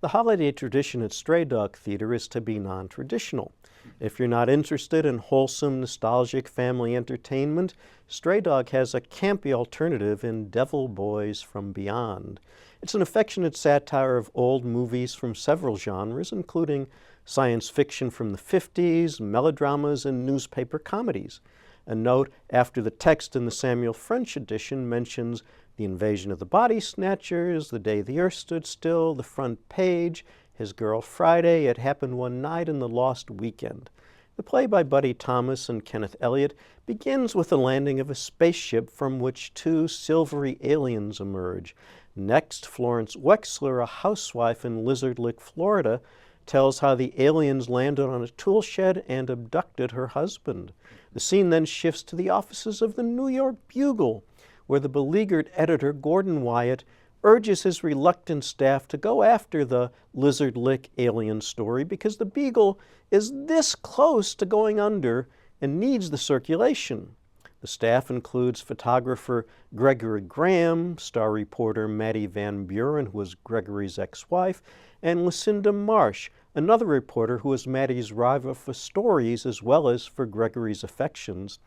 The holiday tradition at Stray Dog Theater is to be non-traditional. If you're not interested in wholesome, nostalgic family entertainment, Stray Dog has a campy alternative in Devil Boys from Beyond. It's an affectionate satire of old movies from several genres, including science fiction from the 50s, melodramas, and newspaper comedies. A note after the text in the Samuel French edition mentions the invasion of the body snatchers, the day the earth stood still, the front page, his girl Friday, it happened one night, and the lost weekend. The play by Buddy Thomas and Kenneth Elliott begins with the landing of a spaceship from which two silvery aliens emerge. Next, Florence Wexler, a housewife in Lizard Lick, Florida, tells how the aliens landed on a tool shed and abducted her husband. The scene then shifts to the offices of the New York Bugle, where the beleaguered editor, Gordon Wyatt, urges his reluctant staff to go after the Lizard Lick alien story because the Beagle is this close to going under and needs the circulation. The staff includes photographer Gregory Graham, star reporter Maddie Van Buren, who was Gregory's ex-wife, and Lucinda Marsh, another reporter who was Maddie's rival for stories as well as for Gregory's affections.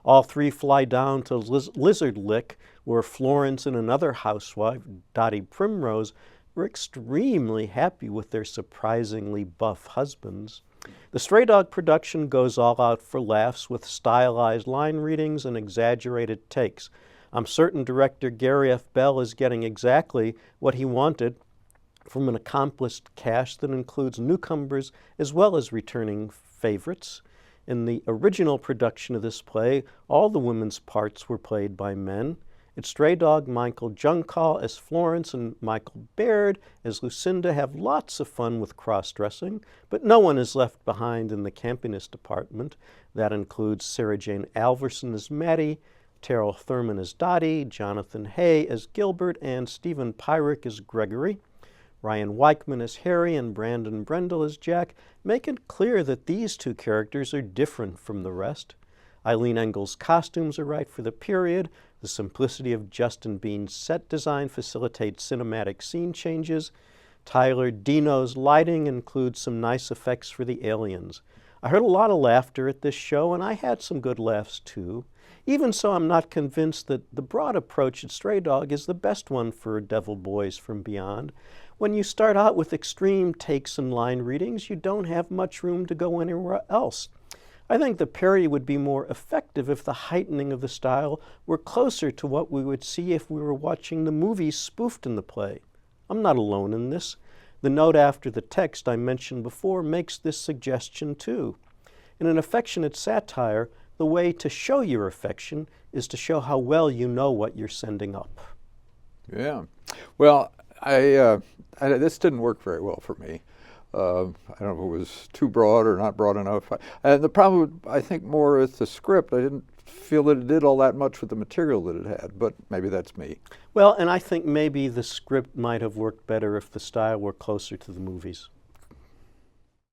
All three fly down to Lizard Lick, where Florence and another housewife, Dottie Primrose, were extremely happy with their surprisingly buff husbands. The Stray Dog production goes all out for laughs with stylized line readings and exaggerated takes. I'm certain director Gary F. Bell is getting exactly what he wanted from an accomplished cast that includes newcomers as well as returning favorites. In the original production of this play, all the women's parts were played by men. At Stray Dog, Michael Juncal as Florence and Michael Baird as Lucinda have lots of fun with cross-dressing, but no one is left behind in the campiness department. That includes Sarah Jane Alverson as Maddie, Terrell Thurman as Dottie, Jonathan Hay as Gilbert, and Stephen Pyrick as Gregory. Ryan Weichman as Harry and Brandon Brendel as Jack make it clear that these two characters are different from the rest. Eileen Engel's costumes are right for the period. The simplicity of Justin Bean's set design facilitates cinematic scene changes. Tyler Dino's lighting includes some nice effects for the aliens. I heard a lot of laughter at this show, and I had some good laughs too. Even so, I'm not convinced that the broad approach at Stray Dog is the best one for Devil Boys from Beyond. When you start out with extreme takes and line readings, you don't have much room to go anywhere else. I think the parody would be more effective if the heightening of the style were closer to what we would see if we were watching the movies spoofed in the play. I'm not alone in this. The note after the text I mentioned before makes this suggestion too. In an affectionate satire, the way to show your affection is to show how well you know what you're sending up. Yeah. Well, this didn't work very well for me. I don't know if it was too broad or not broad enough. And the problem, I think, more with the script, I didn't feel that it did all that much with the material that it had, but maybe that's me. Well, and I think maybe the script might have worked better if the style were closer to the movies.